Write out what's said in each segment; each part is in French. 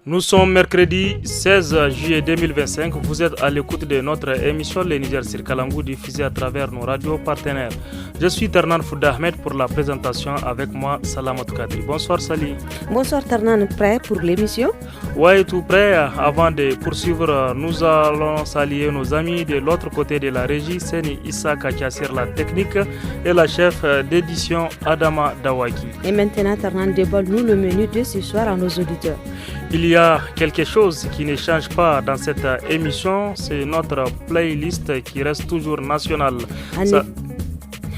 Nous sommes mercredi 16 juillet 2025. Vous êtes à l'écoute de notre émission Le Niger sur Kalangou diffusée à travers nos radios partenaires. Je suis Ternan Fouda Ahmed pour la présentation avec moi Salamatou Kadri. Bonsoir Sali. Bonsoir Ternan, prêt pour l'émission? Oui, tout prêt. Avant de poursuivre, nous allons saluer nos amis de l'autre côté de la régie, Seni Issa qui assure la technique et la chef d'édition Adama Dawaki. Et maintenant Ternan dévoile-nous le menu de ce soir à nos auditeurs. Il y a quelque chose qui ne change pas dans cette émission, c'est notre playlist qui reste toujours nationale.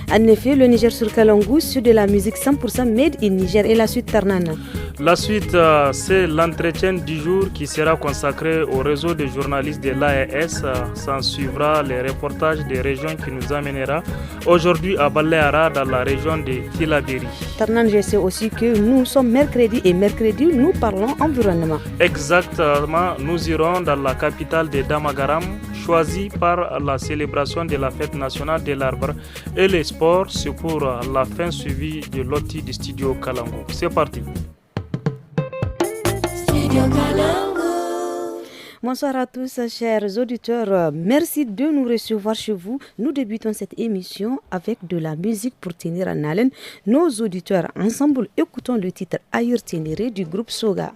En effet, le Niger sur Kalangou, sur de la musique 100% made in Niger et la suite Ternana. La suite, c'est l'entretien du jour qui sera consacré au réseau des journalistes de l'AES. S'en suivra les reportages des régions qui nous amènera aujourd'hui à Baleara dans la région de Tilaberi. Ternan, je sais aussi que nous sommes mercredi et mercredi, nous parlons environnement. Exactement, nous irons dans la capitale de Damagaram, choisie par la célébration de la fête nationale de l'arbre et les sports, c'est pour la fin suivie de l'OTI du studio Kalango. C'est parti. Bonsoir à tous, chers auditeurs. Merci de nous recevoir chez vous. Nous débutons cette émission avec de la musique pour tenir en haleine nos auditeurs. Ensemble, écoutons le titre Aïr Ténéré du groupe Soga.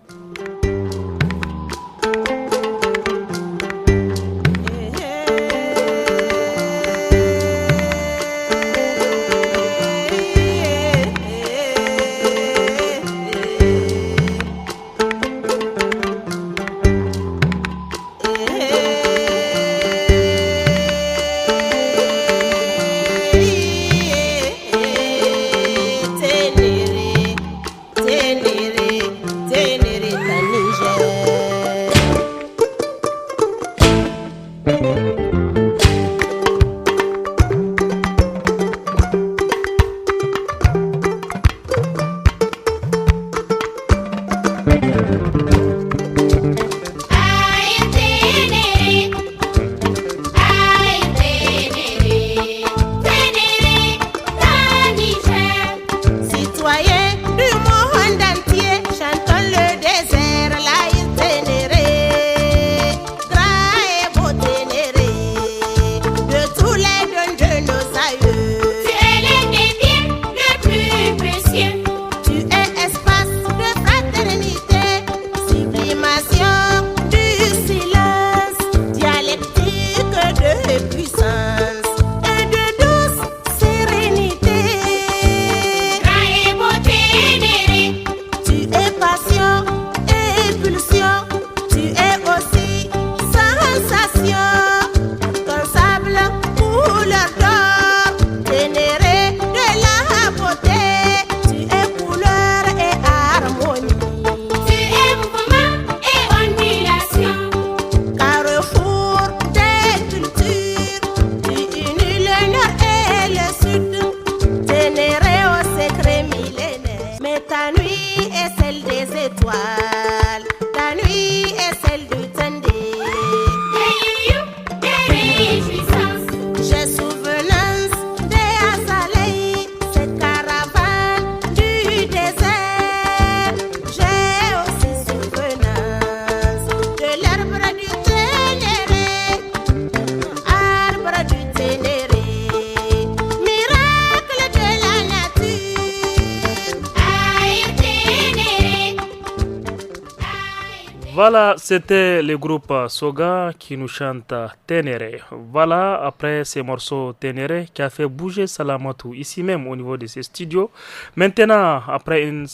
Voilà, c'était le groupe Soga qui nous chante Ténéré. Voilà, après ces morceaux Ténéré qui a fait bouger Salamatou ici même au niveau de ses studios. Maintenant, après une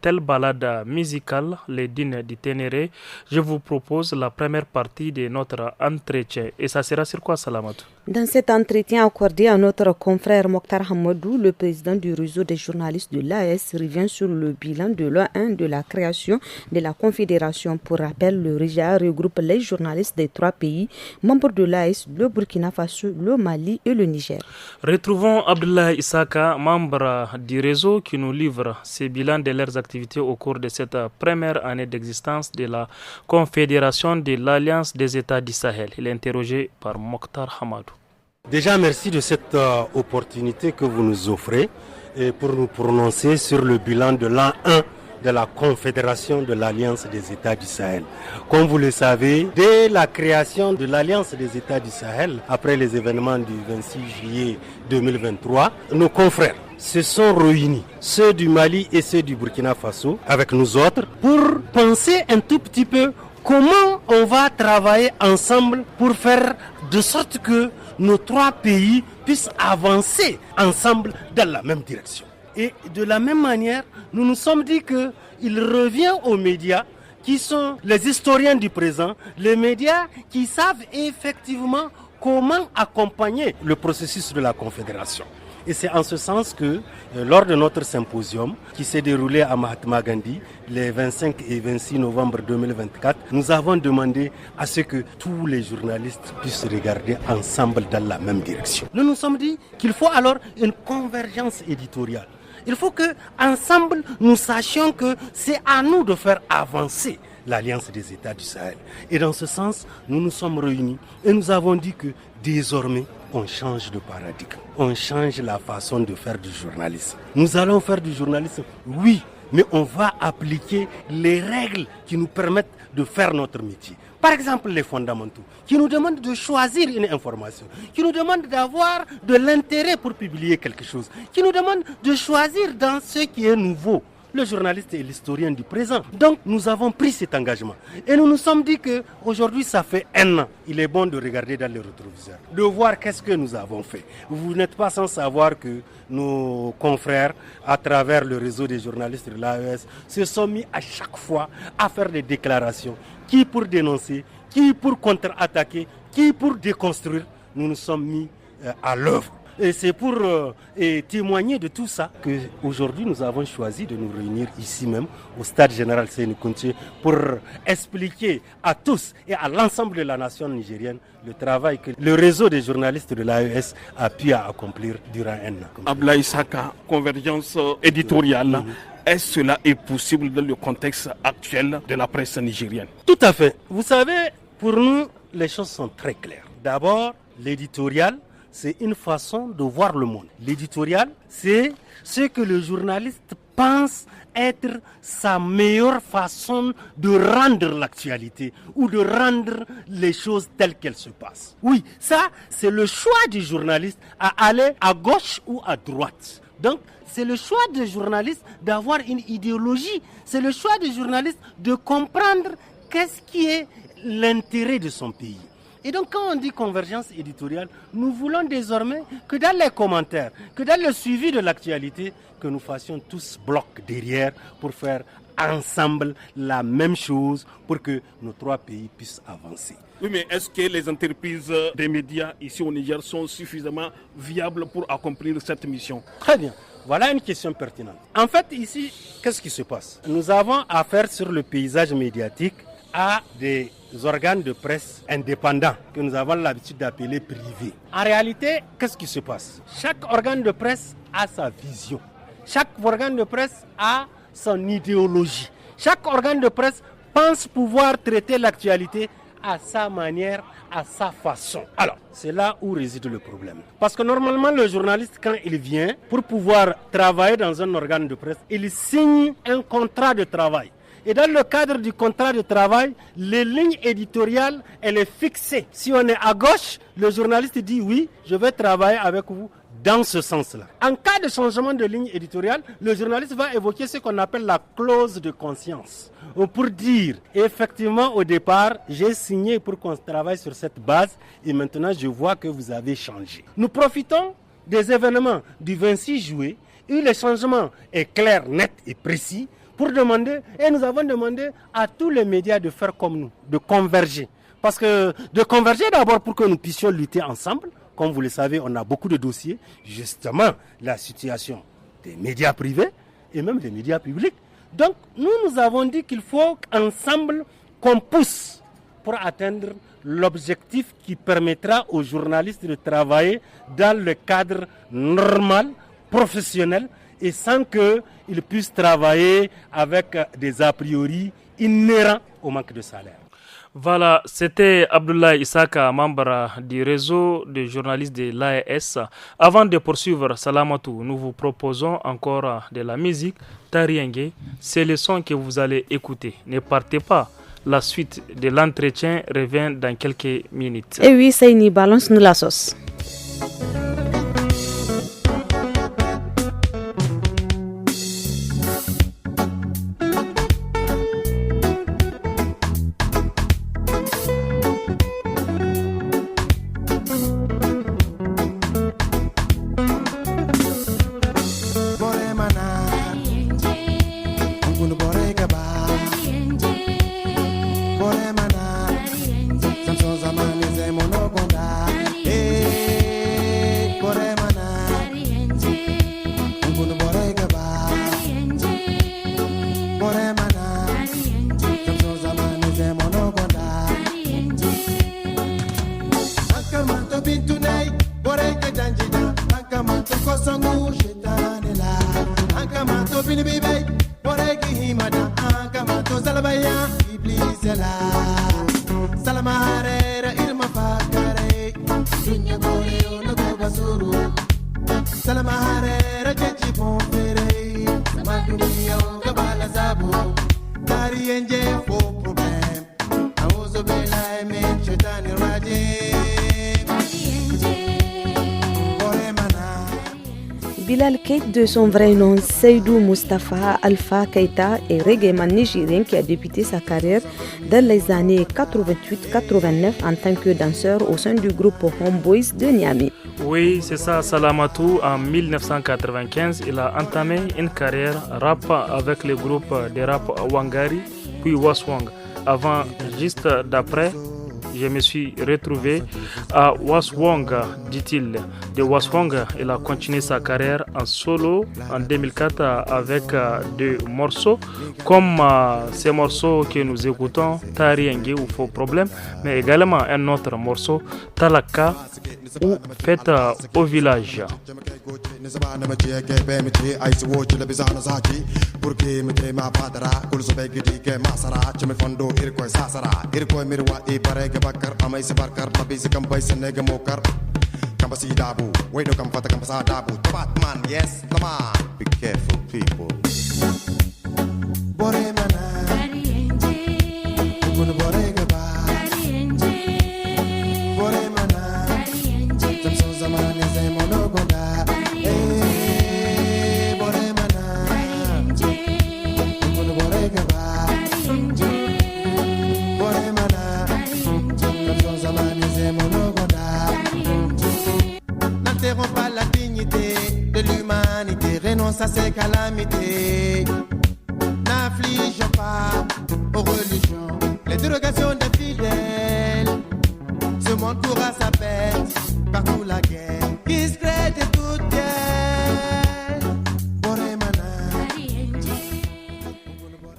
telle balade musicale, les dînes du Ténéré, je vous propose la première partie de notre entretien. Et ça sera sur quoi, Salamatou? Dans cet entretien accordé à notre confrère Mokhtar Hamadou, le président du réseau des journalistes de l'AES revient sur le bilan de l'an 1 de la création de la Confédération. Pour rappel, le RIJA regroupe les journalistes des 3 pays membres de l'AES, le Burkina Faso, le Mali et le Niger. Retrouvons Abdullah Issaka, membre du réseau, qui nous livre ses bilans de leurs activités au cours de cette première année d'existence de la Confédération de l'Alliance des États du Sahel. Il est interrogé par Mokhtar Hamadou. Déjà, merci de cette opportunité que vous nous offrez et pour nous prononcer sur le bilan de l'an 1 de la Confédération de l'Alliance des États du Sahel. Comme vous le savez, dès la création de l'Alliance des États du Sahel, après les événements du 26 juillet 2023, nos confrères se sont réunis, ceux du Mali et ceux du Burkina Faso, avec nous autres, pour penser un tout petit peu comment on va travailler ensemble pour faire de sorte que nos trois pays puissent avancer ensemble dans la même direction. Et de la même manière, nous nous sommes dit qu'il revient aux médias qui sont les historiens du présent, les médias qui savent effectivement comment accompagner le processus de la Confédération. Et c'est en ce sens que, lors de notre symposium qui s'est déroulé à Mahatma Gandhi, les 25 et 26 novembre 2024, nous avons demandé à ce que tous les journalistes puissent regarder ensemble dans la même direction. Nous nous sommes dit qu'il faut alors une convergence éditoriale. Il faut que ensemble nous sachions que c'est à nous de faire avancer l'Alliance des États du Sahel. Et dans ce sens, nous nous sommes réunis et nous avons dit que désormais, on change de paradigme. On change la façon de faire du journalisme. Nous allons faire du journalisme, oui, mais on va appliquer les règles qui nous permettent de faire notre métier. Par exemple, les fondamentaux, qui nous demandent de choisir une information, qui nous demandent d'avoir de l'intérêt pour publier quelque chose, qui nous demandent de choisir dans ce qui est nouveau. Le journaliste est l'historien du présent. Donc nous avons pris cet engagement. Et nous nous sommes dit qu'aujourd'hui, ça fait 1 an. Il est bon de regarder dans les rétroviseurs, de voir qu'est-ce que nous avons fait. Vous n'êtes pas sans savoir que nos confrères, à travers le réseau des journalistes de l'AES, se sont mis à chaque fois à faire des déclarations. Qui pour dénoncer, qui pour contre-attaquer, qui pour déconstruire. Nous nous sommes mis à l'œuvre. Et c'est pour témoigner de tout ça qu'aujourd'hui nous avons choisi de nous réunir ici même au stade général Séni Kountché pour expliquer à tous et à l'ensemble de la nation nigérienne le travail que le réseau des journalistes de l'AES a pu accomplir durant 1 an. Ablaye Saka, convergence éditoriale. Est-ce que cela est possible dans le contexte actuel de la presse nigérienne? Tout à fait. Vous savez, pour nous, les choses sont très claires. D'abord, l'éditorial, c'est une façon de voir le monde. L'éditorial, c'est ce que le journaliste pense être sa meilleure façon de rendre l'actualité ou de rendre les choses telles qu'elles se passent. Oui, ça, c'est le choix du journaliste à aller à gauche ou à droite. Donc, c'est le choix du journaliste d'avoir une idéologie. C'est le choix du journaliste de comprendre qu'est-ce qui est l'intérêt de son pays. Et donc quand on dit convergence éditoriale, nous voulons désormais que dans les commentaires, que dans le suivi de l'actualité, que nous fassions tous bloc derrière pour faire ensemble la même chose pour que nos trois pays puissent avancer. Oui, mais est-ce que les entreprises des médias ici au Niger sont suffisamment viables pour accomplir cette mission? Très bien. Voilà une question pertinente. En fait, ici, qu'est-ce qui se passe? Nous avons affaire sur le paysage médiatique à des organes de presse indépendants que nous avons l'habitude d'appeler privés. En réalité, qu'est-ce qui se passe? Chaque organe de presse a sa vision. Chaque organe de presse a son idéologie. Chaque organe de presse pense pouvoir traiter l'actualité à sa manière, à sa façon. Alors, c'est là où réside le problème. Parce que normalement, le journaliste, quand il vient pour pouvoir travailler dans un organe de presse, il signe un contrat de travail. Et dans le cadre du contrat de travail, les lignes éditoriales, elle est fixée. Si on est à gauche, le journaliste dit oui, je vais travailler avec vous dans ce sens-là. En cas de changement de ligne éditoriale, le journaliste va évoquer ce qu'on appelle la clause de conscience. Pour dire, effectivement, au départ, j'ai signé pour qu'on travaille sur cette base et maintenant je vois que vous avez changé. Nous profitons des événements du 26 juillet où le changement est clair, net et précis pour demander, et nous avons demandé à tous les médias de faire comme nous, de converger. Parce que de converger d'abord pour que nous puissions lutter ensemble. Comme vous le savez, on a beaucoup de dossiers, justement la situation des médias privés et même des médias publics. Donc nous avons dit qu'il faut ensemble qu'on pousse pour atteindre l'objectif qui permettra aux journalistes de travailler dans le cadre normal, professionnel, et sans qu'ils puissent travailler avec des a priori inhérents au manque de salaire. Voilà, c'était Abdoulaye Issaka, membre du réseau de journalistes de l'AES. Avant de poursuivre Salamatou, nous vous proposons encore de la musique Tariengue. C'est le son que vous allez écouter. Ne partez pas. La suite de l'entretien revient dans quelques minutes. Et oui, Saini, balance-nous la sauce. Bilal Keita, de son vrai nom Seydou Mustafa Alpha Keita, est reggaeman nigérien qui a débuté sa carrière dans les années 88-89 en tant que danseur au sein du groupe Homeboys de Niamey. Oui, c'est ça, Salamatou. En 1995, il a entamé une carrière rap avec le groupe de rap Wangari, puis Waswang. Avant, juste d'après, je me suis retrouvé à Waswang, dit-il. De Waswang, il a continué sa carrière en solo en 2004 avec deux morceaux, comme ces morceaux que nous écoutons, Tariengue ou Faux Problème, mais également un autre morceau, Talaka ou Fête au village. Bakar amai sebarkar babi sekam bai senega mokar kambasi dabu wait no kamfata kambasa dabu Batman yes come on be careful people bore mana gun bore gaba bore mana tam so zamane zai mono goda bore mana gun bore gaba N'interromps pas la dignité de l'humanité, renonce à ces calamités. N'afflige pas aux religions les dérogations des fidèles. Ce monde court à sa perte, partout la guerre qui se crée de toutes pièces.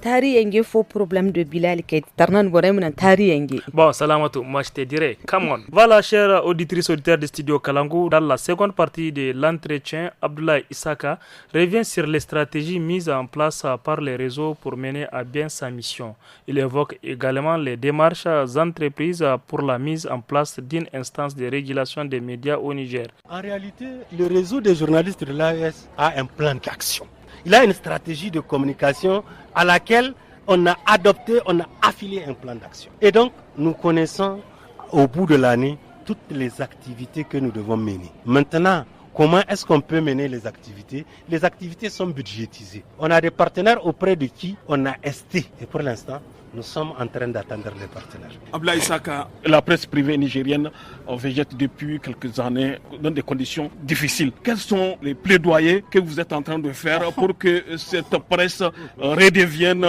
Tariengue, faux problème de Bilal Keita. Tarnan Boremna Tariengue. Bon, Salamatou, moi je te dirais, come on. Voilà, chers auditrices, auditeurs du studio Kalangu, dans la seconde partie de l'entretien, Abdoulaye Issaka revient sur les stratégies mises en place par les réseaux pour mener à bien sa mission. Il évoque également les démarches entreprises pour la mise en place d'une instance de régulation des médias au Niger. En réalité, le réseau des journalistes de l'AES a un plan d'action. Il a une stratégie de communication à laquelle on a adopté, on a affilié un plan d'action. Et donc, nous connaissons au bout de l'année toutes les activités que nous devons mener. Maintenant, comment est-ce qu'on peut mener les activités? Les activités sont budgétisées. On a des partenaires auprès de qui on a esté. Et pour l'instant, nous sommes en train d'attendre les partenaires. Abdoulaye Issaka, la presse privée nigérienne végète depuis quelques années dans des conditions difficiles. Quels sont les plaidoyers que vous êtes en train de faire pour que cette presse redevienne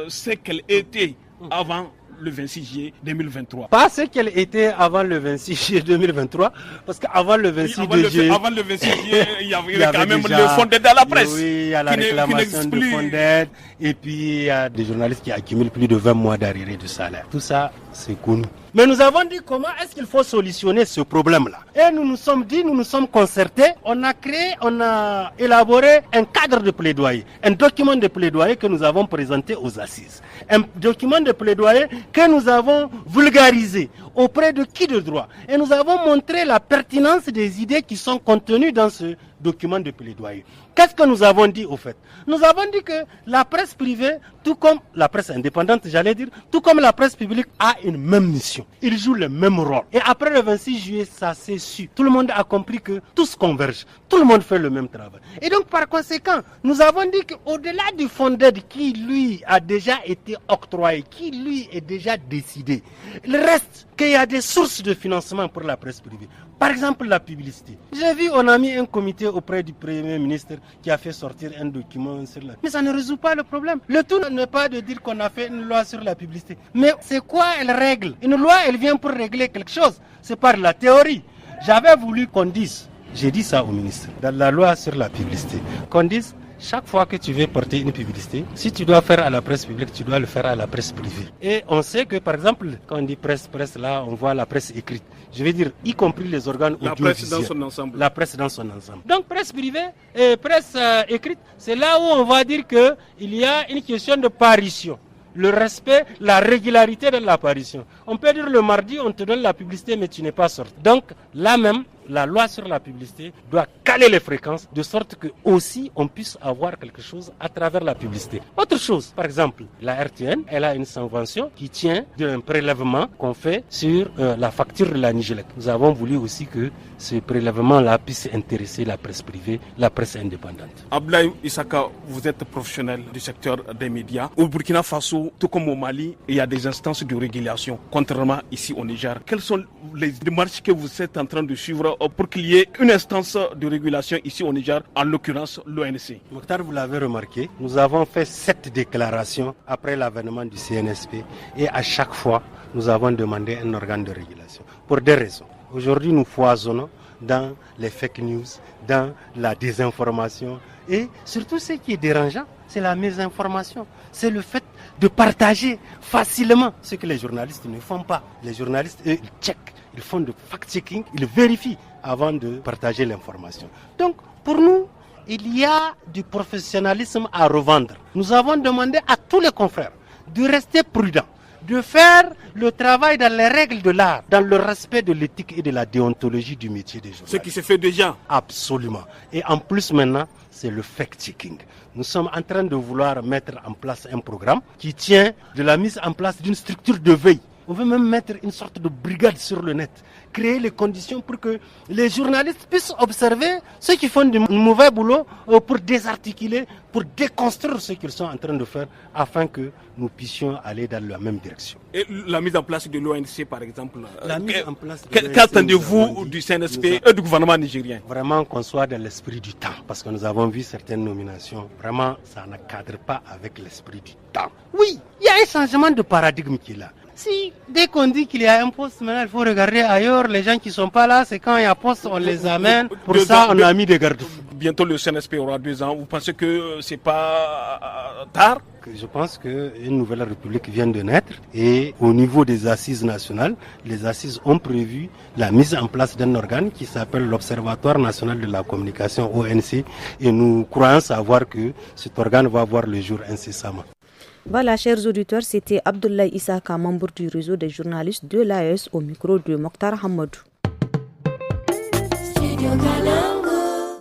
ce qu'elle était avant le 26 juillet 2023? Pas ce qu'elle était avant le 26 juillet 2023, parce qu'avant le 26 juillet... Avant le 26 juillet, il y avait quand même le fonds d'aide à la presse. Oui, il y a la réclamation du fonds d'aide, et puis il y a des journalistes qui accumulent plus de 20 mois d'arriérés de salaire. Tout ça, c'est connu. Mais nous avons dit comment est-ce qu'il faut solutionner ce problème-là. Et nous nous sommes dit, nous nous sommes concertés, on a élaboré un cadre de plaidoyer, un document de plaidoyer que nous avons présenté aux assises. Un document de plaidoyer que nous avons vulgarisé auprès de qui de droit. Et nous avons montré la pertinence des idées qui sont contenues dans ce document de plaidoyer. Qu'est-ce que nous avons dit au fait? Nous avons dit que la presse privée, tout comme la presse indépendante, j'allais dire, tout comme la presse publique, a une même mission. Ils jouent le même rôle. Et après le 26 juillet, ça s'est su. Tout le monde a compris que tous convergent. Tout le monde fait le même travail. Et donc, par conséquent, nous avons dit qu'au-delà du fonds d'aide qui, lui, a déjà été octroyé, qui, lui, est déjà décidé, il reste qu'il y a des sources de financement pour la presse privée. Par exemple, la publicité. J'ai vu, on a mis un comité auprès du Premier ministre qui a fait sortir un document sur la... Mais ça ne résout pas le problème. Le tout n'est pas de dire qu'on a fait une loi sur la publicité. Mais c'est quoi elle règle? Une loi, elle vient pour régler quelque chose. C'est par la théorie. J'avais voulu qu'on dise, j'ai dit ça au ministre, dans la loi sur la publicité, qu'on dise, chaque fois que tu veux porter une publicité, si tu dois faire à la presse publique, tu dois le faire à la presse privée. Et on sait que, par exemple, quand on dit presse, là, on voit la presse écrite. Je veux dire, y compris les organes audiovisuels. La presse dans son ensemble. La presse dans son ensemble. Donc, presse privée et presse écrite, c'est là où on va dire qu'il y a une question de parution. Le respect, la régularité de l'apparition. On peut dire le mardi, on te donne la publicité, mais tu n'es pas sorti. Donc, là même, la loi sur la publicité doit caler les fréquences de sorte que aussi on puisse avoir quelque chose à travers la publicité. Autre chose, par exemple, la RTN, elle a une subvention qui tient d'un prélèvement qu'on fait sur la facture de la Nigélec. Nous avons voulu aussi que ce prélèvement-là puisse intéresser la presse privée, la presse indépendante. Abdoulaye Issaka, vous êtes professionnel du secteur des médias. Au Burkina Faso, tout comme au Mali, il y a des instances de régulation, contrairement ici au Niger. Quelles sont les démarches que vous êtes en train de suivre pour qu'il y ait une instance de régulation ici au Niger, en l'occurrence l'ONC? Mokhtar, vous l'avez remarqué, nous avons fait 7 déclarations après l'avènement du CNSP et à chaque fois, nous avons demandé un organe de régulation pour des raisons. Aujourd'hui, nous foisonnons dans les fake news, dans la désinformation et surtout ce qui est dérangeant, c'est la mésinformation. C'est le fait de partager facilement ce que les journalistes ne font pas. Les journalistes, eux, ils checkent, ils font du fact-checking, ils vérifient avant de partager l'information. Donc, pour nous, il y a du professionnalisme à revendre. Nous avons demandé à tous les confrères de rester prudents, de faire le travail dans les règles de l'art, dans le respect de l'éthique et de la déontologie du métier des journalistes. Ce qui se fait déjà. Absolument. Et en plus maintenant, c'est le fact-checking. Nous sommes en train de vouloir mettre en place un programme qui tient de la mise en place d'une structure de veille. On veut même mettre une sorte de brigade sur le net, créer les conditions pour que les journalistes puissent observer ceux qui font du mauvais boulot pour désarticuler, pour déconstruire ce qu'ils sont en train de faire afin que nous puissions aller dans la même direction. Et la mise en place de l'ONC, par exemple, qu'attendez-vous du CNSP et du gouvernement nigérien? Vraiment qu'on soit dans l'esprit du temps, parce que nous avons vu certaines nominations, vraiment ça ne cadre pas avec l'esprit du temps. Oui, il y a un changement de paradigme qui est là. Si dès qu'on dit qu'il y a un poste, maintenant il faut regarder ailleurs, les gens qui ne sont pas là, c'est quand il y a un poste, on les amène. Pour ça, on a mis des garde-fous. Bientôt le CNSP aura 2 ans. Vous pensez que c'est pas tard? Je pense qu'une nouvelle république vient de naître et au niveau des assises nationales, les assises ont prévu la mise en place d'un organe qui s'appelle l'Observatoire national de la communication, ONC, et nous croyons savoir que cet organe va voir le jour incessamment. Voilà, chers auditeurs, c'était Abdoulaye Issaka, membre du réseau des journalistes de l'AES, au micro de Mokhtar Hamadou.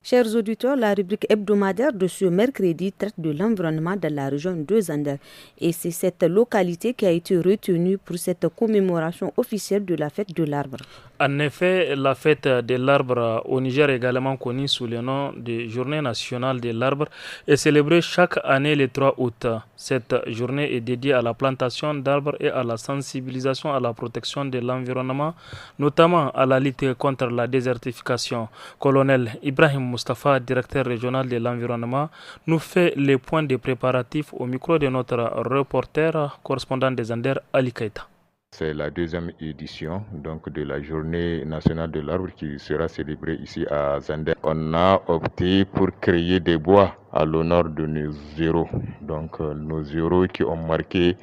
Chers auditeurs, la rubrique hebdomadaire de ce mercredi traite de l'environnement dans la région de Zander. Et c'est cette localité qui a été retenue pour cette commémoration officielle de la fête de l'arbre. En effet, la fête de l'arbre au Niger, également connue sous le nom de Journée nationale de l'arbre, est célébrée chaque année le 3 août. Cette journée est dédiée à la plantation d'arbres et à la sensibilisation à la protection de l'environnement, notamment à la lutte contre la désertification. Colonel Ibrahim Mustafa, directeur régional de l'environnement, nous fait les points de préparatifs au micro de notre reporter correspondant des Anders, Ali Keita. C'est la 2e édition donc, de la Journée nationale de l'arbre qui sera célébrée ici à Zander. On a opté pour créer des bois à l'honneur de nos héros. Donc nos héros qui ont marqué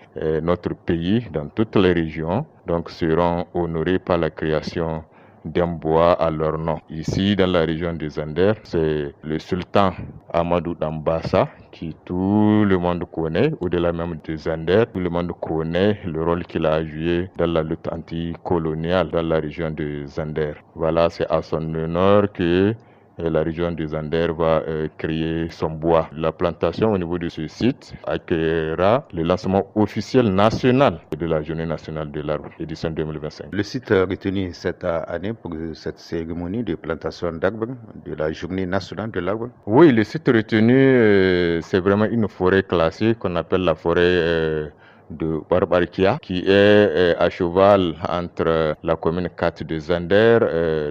notre pays dans toutes les régions donc, seront honorés par la création d'un bois à leur nom. Ici, dans la région des Zander, c'est le sultan Amadou Dambassa qui tout le monde connaît, au-delà même des Zander, tout le monde connaît le rôle qu'il a joué dans la lutte anticoloniale dans la région des Zander. Voilà, c'est à son honneur que la région des Zander va créer son bois. La plantation au niveau de ce site accueillera le lancement officiel national de la Journée nationale de l'arbre, édition 2025. Le site retenu cette année pour cette cérémonie de plantation d'arbres de la Journée nationale de l'arbre? Oui, le site retenu, c'est vraiment une forêt classée qu'on appelle la forêt de Barbarkia, qui est à cheval entre la commune 4 de Zander,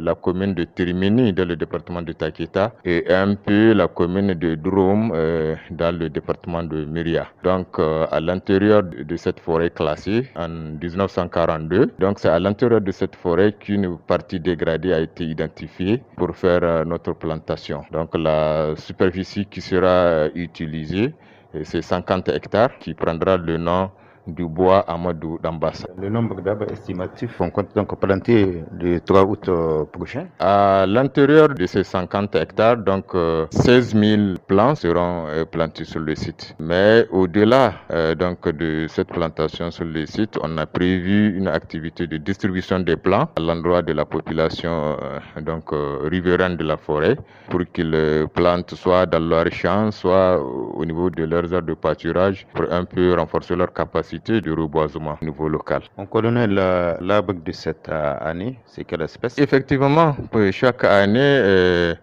la commune de Tirimini dans le département de Taketa et un peu la commune de Drom dans le département de Myria. Donc à l'intérieur de cette forêt classée en 1942, donc c'est à l'intérieur de cette forêt qu'une partie dégradée a été identifiée pour faire notre plantation. Donc la superficie qui sera utilisée, c'est 50 hectares qui prendra le nom du bois Amadou Dambassa. Le nombre d'arbres estimatifs, on compte donc planter le 3 août prochain. À l'intérieur de ces 50 hectares, donc 16 000 plants seront plantés sur le site. Mais au-delà donc de cette plantation sur le site, on a prévu une activité de distribution des plants à l'endroit de la population donc riveraine de la forêt pour qu'ils plantent soit dans leurs champs, soit au niveau de leurs aires de pâturage pour un peu renforcer leur capacité de reboisement au niveau local. On connaît l'arbre de cette année, c'est quelle espèce? Effectivement, chaque année,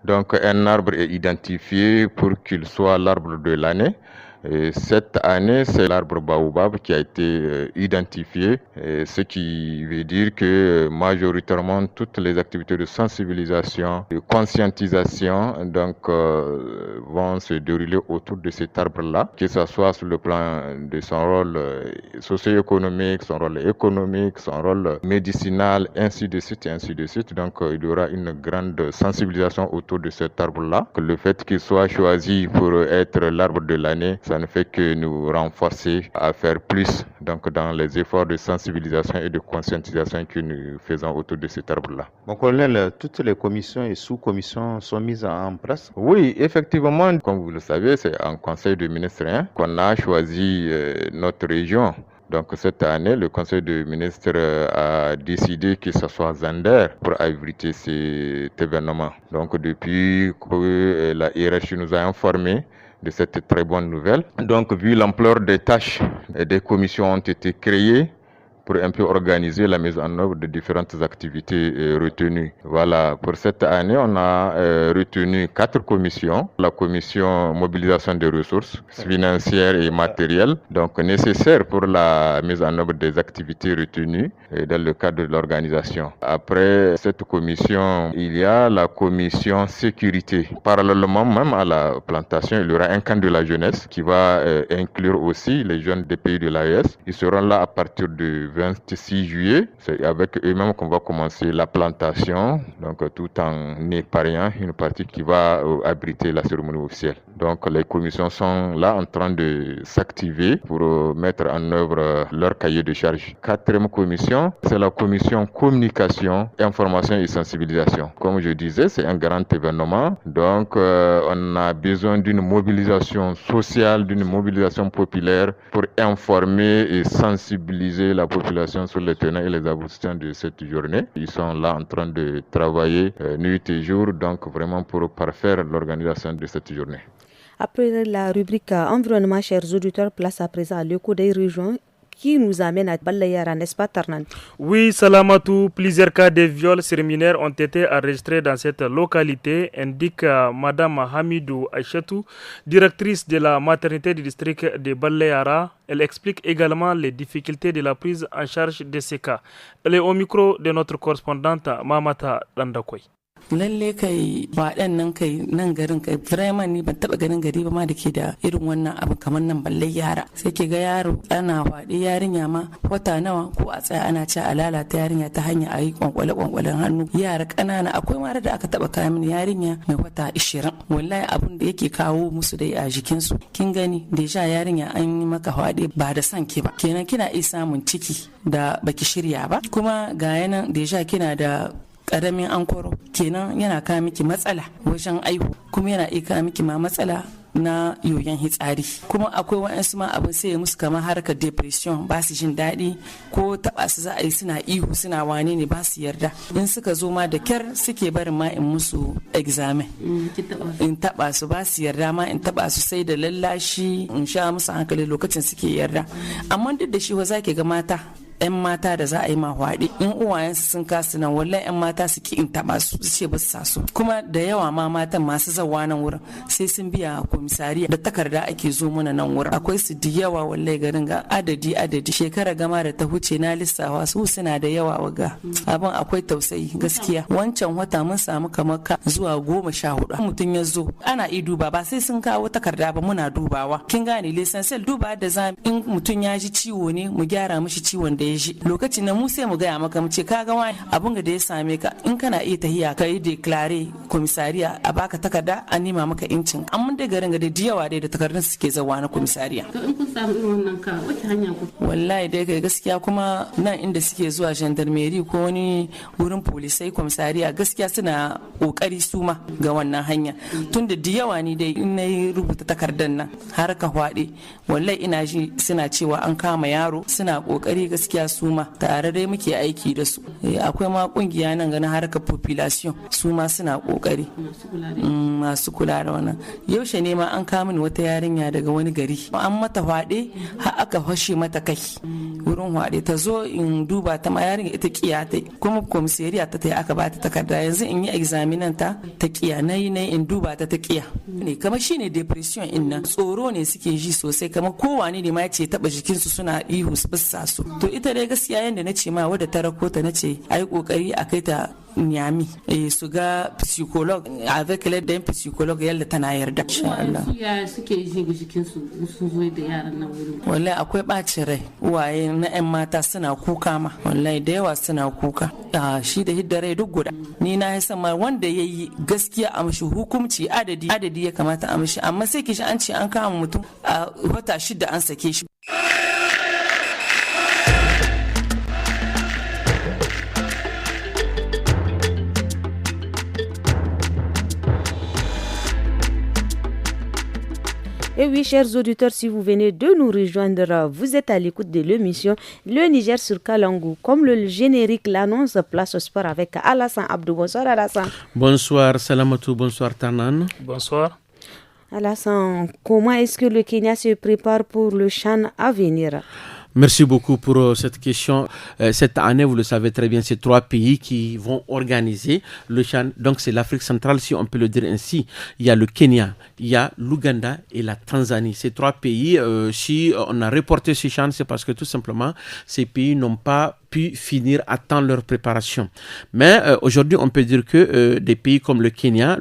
donc un arbre est identifié pour qu'il soit l'arbre de l'année. Et cette année, c'est l'arbre baobab qui a été identifié, ce qui veut dire que majoritairement toutes les activités de sensibilisation, de conscientisation donc vont se dérouler autour de cet arbre-là, que ce soit sur le plan de son rôle socio-économique, son rôle économique, son rôle médicinal, ainsi de suite, ainsi de suite. Donc il y aura une grande sensibilisation autour de cet arbre-là. Le fait qu'il soit choisi pour être l'arbre de l'année, ça ne fait que nous renforcer à faire plus donc dans les efforts de sensibilisation et de conscientisation que nous faisons autour de cet arbre-là. Mon colonel, toutes les commissions et sous-commissions sont mises en place? Oui, effectivement, comme vous le savez, c'est en conseil de ministres qu'on a choisi notre région. Donc cette année, le Conseil des ministres a décidé que ce soit Zander pour abriter cet événement. Donc depuis que la hiérarchie nous a informés de cette très bonne nouvelle. Donc vu l'ampleur des tâches, des commissions ont été créées pour un peu organiser la mise en œuvre de différentes activités retenues. Voilà, pour cette année, on a retenu 4 commissions. La commission mobilisation des ressources financières et matérielles, donc nécessaires pour la mise en œuvre des activités retenues dans le cadre de l'organisation. Après cette commission, il y a la commission sécurité. Parallèlement même à la plantation, il y aura un camp de la jeunesse qui va inclure aussi les jeunes des pays de l'AES. Ils seront là à partir du 26 juillet. C'est avec eux-mêmes qu'on va commencer la plantation, donc tout en épargnant une partie qui va abriter la cérémonie officielle. Donc les commissions sont là en train de s'activer pour mettre en œuvre leur cahier de charge. 4e commission, c'est la commission communication, information et sensibilisation. Comme je disais, c'est un grand événement. Donc on a besoin d'une mobilisation sociale, d'une mobilisation populaire pour informer et sensibiliser la population sur les tenants et les aboutissants de cette journée. Ils sont là en train de travailler nuit et jour, donc vraiment pour parfaire l'organisation de cette journée. Après la rubrique environnement, chers auditeurs, place à présent à l'écho des régions qui nous amène à Balayara, n'est-ce pas Tarnan? Oui, Salamatou, plusieurs cas de viols sur mineurs ont été enregistrés dans cette localité, indique Madame Hamidou Aïchetou, directrice de la maternité du district de Balayara. Elle explique également les difficultés de la prise en charge de ces cas. Elle est au micro de notre correspondante Mamata Dandakoy. lalle kai waɗan nan kai nan garin kai vraiment ni ban taba ganin gari ba ma da ke da irin wannan abu kamar nan balle yara sai ke ga yaro ana faɗi yarinya ma wata nawa ko a tsaya ana ci a lalata yarinya ta hanya a yi kwankwale-kwankwalen hannu yara ƙanana akwai mara da aka taba kawo mini yarinya mai wata 20 wallahi abun da yake kawo musu dai a jikinsu kin gani deja yarinya an yi maka faɗi ba da san ki ba kenan kina iya samun ciki da baki shirya ba kuma ga yanan deja kina da karamin ankoro kenan yana kawo miki matsala wajen aihu kuma yana iya kawo miki ma matsala na yoyon hitsari kuma akwai wa'ansu ma abin sai musu kamar harkar depression ba su jin daɗi ko taɓa su za a yi suna ihu suna wane ne ba su yarda in suka zo ma da kyar suke barin ma in musu examen in taɓa su ba su yarda ma in taɓa su sai da lallashi in sha musu hankali lokacin suke yarda amma duk da shi wa zaki ga mata 'yan mata da za a yi ma hwaɗe in uwayensu sun kasu nan wallahi 'yan mata su ki in taɓa su ce ba su sa su kuma da yawa ma matan masu zawa nan wurin sai sun biya komisariya da takarda ake zo mana nan wurin akwai su da yawa wallahi garin ga adadi shekara gama da ta huce na lissawa su suna da yawa waga abin akwai tausayi gaskiya wancan wata mun samu kamar ka zuwa 14 mutum ya zo ana iya duba ba sai sun kawo takarda ba muna dubawa kin gane lisansel duba da za in mutum ya ji ciwo ne mu gyara mishi ciwon da ya ji lokacin da mu sai mu gaya maka mu ce kaga wani abun da ya same ka in kana iya tahiya ka yi declare komisariya a baka takarda a nima maka incin amma da garin ga da yawa dai da takardun suke zawa na komisariya to in kun samu irin wannan ka wace hanya ku wallahi dai kai gaskiya kuma nan inda suke zuwa gendarmerie ko wani wurin polisai komisariya gaskiya suna kokari su ma ga wannan hanya tunda da yawa ni dai in nayi rubuta takardar nan har ka hwade wallahi ina ji suna cewa an kama yaro suna kokari gaskiya su ma tare dai muke aiki da su akwai ma kungiya nan ganin harkar population su ma suna kokari masu kula da wannan yaushe ne ma an kama ni wata yarinya daga wani gari an mata hwade har aka fashe mata kai wurin hwade ta zo in duba ta ma yarinya ita kiya ta kuma komisariya ta tai aka bata takarda yanzu in yi examinan ta kiya nayi in duba ta kiya ne kamar shine depression in nan tsoro ne suke ji sosai kamar kowane ne ma yace taba jikinsu suna ihu su bisa su to ita dai gaskiya yanda nace ma wadda ta rako ta nace ai kokari a kai ta Niami su ga psychologue avec l'aide d'un psychologue yalla tana yarda insha Allah ya suke ji jikin su sun zo da yaran nan wurin wallahi akwai bacin rai uwaye na ƴan mata suna kuka ma wallahi da yawa suna kuka shi da hidda rai duk guda ni na san ma wanda yayi gaskiya a mishi hukunci adadi ya kamata a mishi amma sai kishi an ce an kama mutum a wata 6 an sake shi. Et oui, chers auditeurs, si vous venez de nous rejoindre, vous êtes à l'écoute de l'émission Le Niger sur Kalangu. Comme le générique l'annonce, place au sport avec Alassane Abdou. Bonsoir Alassane. Bonsoir Salamatou, bonsoir Tanan. Bonsoir. Alassane, comment est-ce que le Kenya se prépare pour le CHAN à venir? Merci beaucoup pour cette question. Cette année, vous le savez très bien, c'est 3 pays qui vont organiser le CHAN. Donc, c'est l'Afrique centrale, si on peut le dire ainsi. Il y a le Kenya, il y a l'Ouganda et la Tanzanie. Ces 3 pays, si on a reporté ce CHAN, c'est parce que tout simplement, ces pays n'ont pas pu finir à temps leur préparation. Mais aujourd'hui, on peut dire que des pays comme le Kenya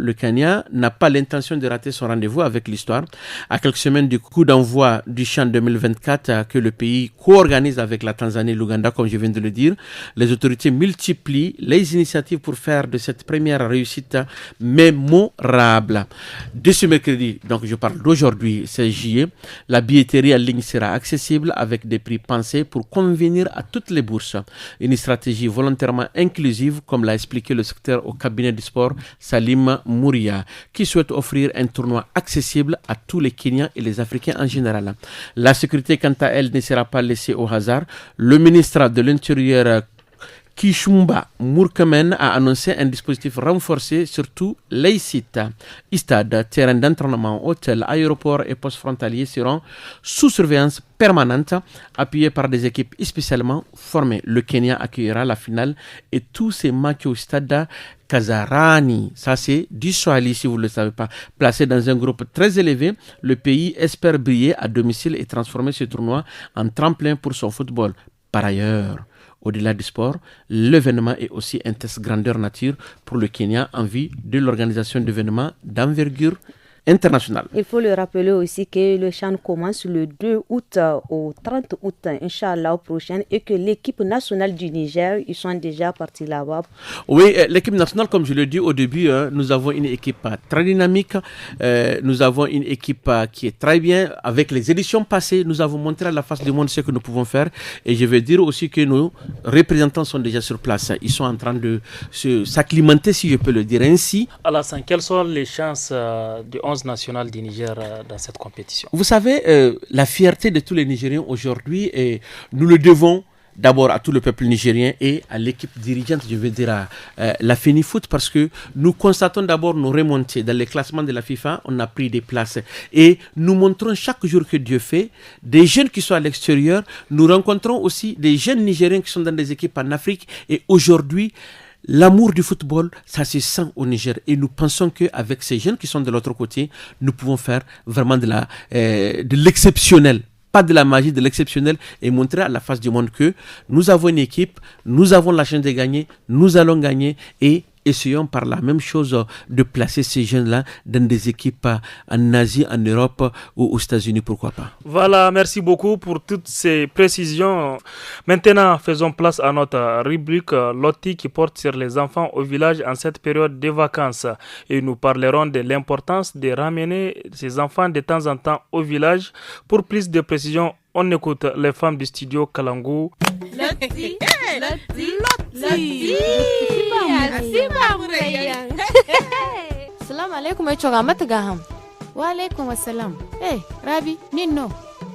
n'a pas l'intention de rater son rendez-vous avec l'histoire. À quelques semaines du coup d'envoi du CHAN 2024 que le pays co-organise avec la Tanzanie et l'Ouganda, comme je viens de le dire, les autorités multiplient les initiatives pour faire de cette première réussite mémorable. De ce mercredi, donc je parle d'aujourd'hui, 16 juillet, la billetterie en ligne sera accessible avec des prix pensés pour convenir à toutes les bourses. Une stratégie volontairement inclusive, comme l'a expliqué le secrétaire au cabinet du sport Salim Mouria, qui souhaite offrir un tournoi accessible à tous les Kenyans et les Africains en général. La sécurité, quant à elle, ne sera pas laissée au hasard. Le ministre de l'Intérieur Kishumba Murkamen a annoncé un dispositif renforcé sur tous les sites. Stades, terrains d'entraînement, hôtels, aéroports et postes frontaliers seront sous surveillance permanente, appuyés par des équipes spécialement formées. Le Kenya accueillera la finale et tous ces matchs au stade Kasarani. Ça, c'est du Swahili, si vous ne le savez pas. Placé dans un groupe très élevé, le pays espère briller à domicile et transformer ce tournoi en tremplin pour son football. Par ailleurs, au-delà du sport, l'événement est aussi un test grandeur nature pour le Kenya en vue de l'organisation d'événements d'envergure international. Il faut le rappeler aussi que le CHAN commence le 2 août au 30 août, Inch'Allah, prochain, et que l'équipe nationale du Niger, ils sont déjà partis là-bas. Oui, l'équipe nationale, comme je l'ai dit au début, nous avons une équipe très dynamique, nous avons une équipe qui est très bien. Avec les éditions passées, nous avons montré à la face du monde ce que nous pouvons faire, et je veux dire aussi que nos représentants sont déjà sur place. Ils sont en train de s'acclimater, si je peux le dire ainsi. Alassane, quelles sont les chances du 11 national du Niger dans cette compétition? Vous savez, la fierté de tous les Nigériens aujourd'hui, et nous le devons d'abord à tout le peuple nigérien et à l'équipe dirigeante, je veux dire à la FENIFOOT, parce que nous constatons d'abord nos remontées dans les classements de la FIFA. On a pris des places et nous montrons chaque jour que Dieu fait des jeunes qui sont à l'extérieur. Nous rencontrons aussi des jeunes Nigériens qui sont dans des équipes en Afrique, et aujourd'hui l'amour du football, ça se sent au Niger, et nous pensons qu'avec ces jeunes qui sont de l'autre côté, nous pouvons faire vraiment de l'exceptionnel. Pas de la magie, de l'exceptionnel, et montrer à la face du monde que nous avons une équipe, nous avons la chance de gagner, nous allons gagner, et essayons par la même chose de placer ces jeunes-là dans des équipes en Asie, en Europe ou aux États-Unis, pourquoi pas. Voilà, merci beaucoup pour toutes ces précisions. Maintenant, faisons place à notre rubrique Loti qui porte sur les enfants au village en cette période de vacances. Et nous parlerons de l'importance de ramener ces enfants de temps en temps au village. Pour plus de précisions, on écoute les femmes du studio Kalangu. Loti, Loti, Loti. Salam alaikum ai choga mata gaham. Wa alaikum assalam. Rabi, ninno.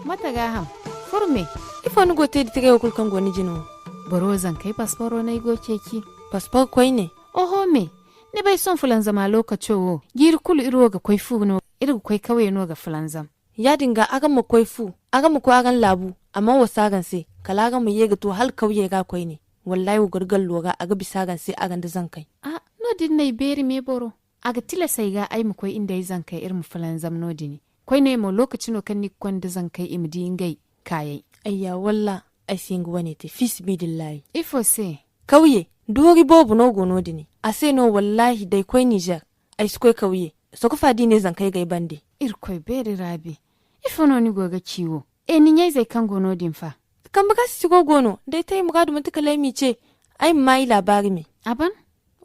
Mata gaham. Furme. Ifo nugo te ditige okul kango ni jino. Boro zan kai passport na igo keki. Passport koi ne. Oho me. Ne bai son fulan zama lokaci wo. Gir kul iro ga koi fu no. Iro koi kawai no ga fulan zam. Ya dinga aga mu koi fu. Aga mu ko agan labu. Amma wasagan se. Kala ga mu yega to hal kauye ga koi ne. Wallahi wo gurgal loga aga bisagan se agan da zan kai. No din nay beri me boro. Aga tila sai ga ai mu koi inda zan kai irin fulan zam no dini. Koi ne mo lokacin no kan ni kwanda zan kai imdi ngai kayai. Ayya walla ai singu wane te fisbidillahi. Ifo se kauye dori bobu no gono dini. Ase no wallahi dai koi Niger. Ai su koi kauye. So ku fadi ne zan kai gai bande. Koi beri Rabi. Ifo no ni goga ciwo. Ni nyai zai kan gono din fa. Kan baka si gono dai tai mugadu mutuka laimi ce. Ai mai labari me. Aban?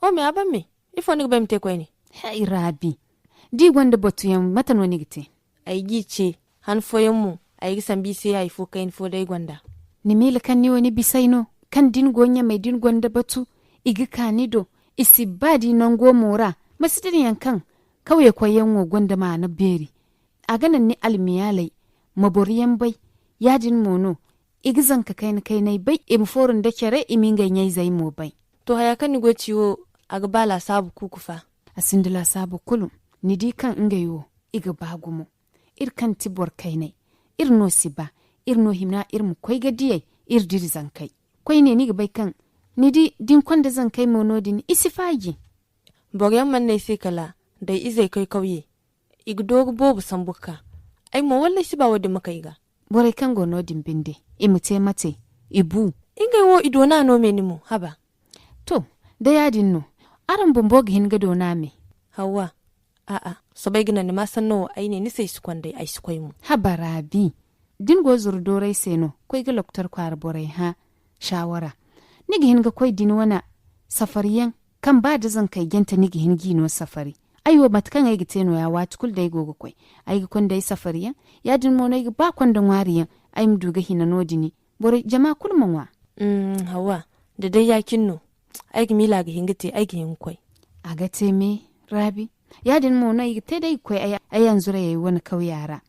O me aban me? Ifo ni gbe mte koi ne. Hai Rabi. Di gwanda botu yan mata no ni gite. Ai gice han foyen mu. Ai gisan bi sai ai fo kain fo dai gwanda. Ni mele kan ni woni bisai no. Kan din gonya mai din gwanda batu. Igi kanido. Isi badi nan go mora. Masidin yankan. Kauye koyen wo gwanda ma na beri. A ganan ni almiyalai. Maboriyan bai. Yajin mono. Igi zanka kai nai bai. Forin da kere imingan yai zai mo bai. To haya kan ni go ciwo aga bala sabu kukufa. Asindila sabu kulum. Ni di kan ingayo. Iga bagumo. Kan tibor kai nai. No siba. No himna mu koi gadiyai. Diri zankai. Koi ne ni ga bai kan. Ni di din kwanda zankai mono din isi faji. Boryan man ne sai kala. Dai izai kai kauye. Iga dogo bobu sambuka. Ai mo wallahi shi ba wadda maka iga. Borai kan gono din binde. Imute mate. Ibu. Ingai wo idona no menimu haba. To, da yadin no. Aran bumbo ga hinga dona me. Hawa. Sabai gina ni ma san no ai ne ni sai su kwandai ai su mu. Haba Rabi. Din go zur dorai seno. Koi ga loktar kwar borai ha. Shawara. Ni ga hinga koi din wana safariyan kan ba da zan kai genta ni ga hingi no safari. Aiwa matkan ai gite no ya wati kul dai gogo koi. Ai ga kon dai safariyan ya din mo nai ba kon da wariyan ai mu duga hina no dini. Borai jama'a kul manwa. Hawa. Da dai yakin no. Ai ga mila ga hingate ai ga hin koi. A ga te me Rabi. Yadin mo na te dai koi ai yanzu rai wani kauyara.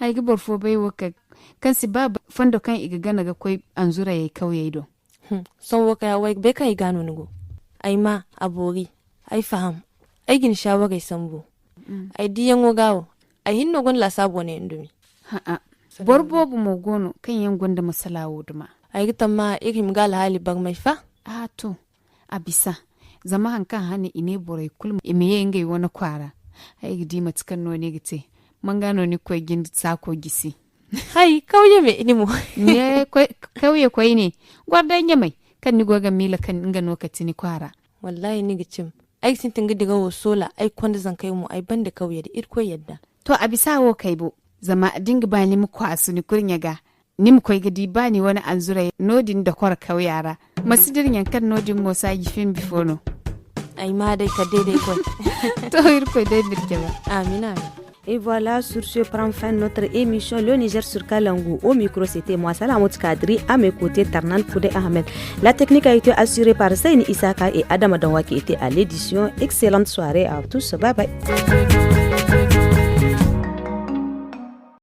Ai ga borfo bai waka kan si ba fando kan iga gana ga koi anzura yayi kauye do. Son waka ya wai bai kai gano nugo. Ai ma abori ai faham ai gin shawara sambo. Ai diyan gawo ai hinno gon la sabo ne indumi. Borbo bu mo gono kan yan gonda masalawo duma. Ai gitan ma irim gal hali bag mai fa. To abisa zama hankan hani ine borai kulmu imiye ngai wani kwara ai gidi matukan no ne gite man gano ni koi gin sako gisi hai kauye me ni mu ne kauye koi ne gwardan ya mai kan ni goga mila kan inga no katini kwara wallahi ni gicim ai sintin diga wo sola ai kwanda zan kai mu ai banda kauye da irko yadda to a bisa wo kai bo zama dinga ba ni mu kwasu ni kurnya ga nim koy gidi ba ni wani anzura nodin da kwar kawyara masidir yankan nodin mosa gifin bifono ai ma dai ka daidai kwai to irko dai dirke ba amina. Et voilà, sur ce prend fin notre émission Le Niger sur Kalangu. Au micro, c'était moi, Salamot Kadri, à mes côtés, Tarnan Foudé Ahmed. La technique a été assurée par Seyni Isaka et Adam Adawa qui étaient à l'édition. Excellente soirée à tous. Bye bye.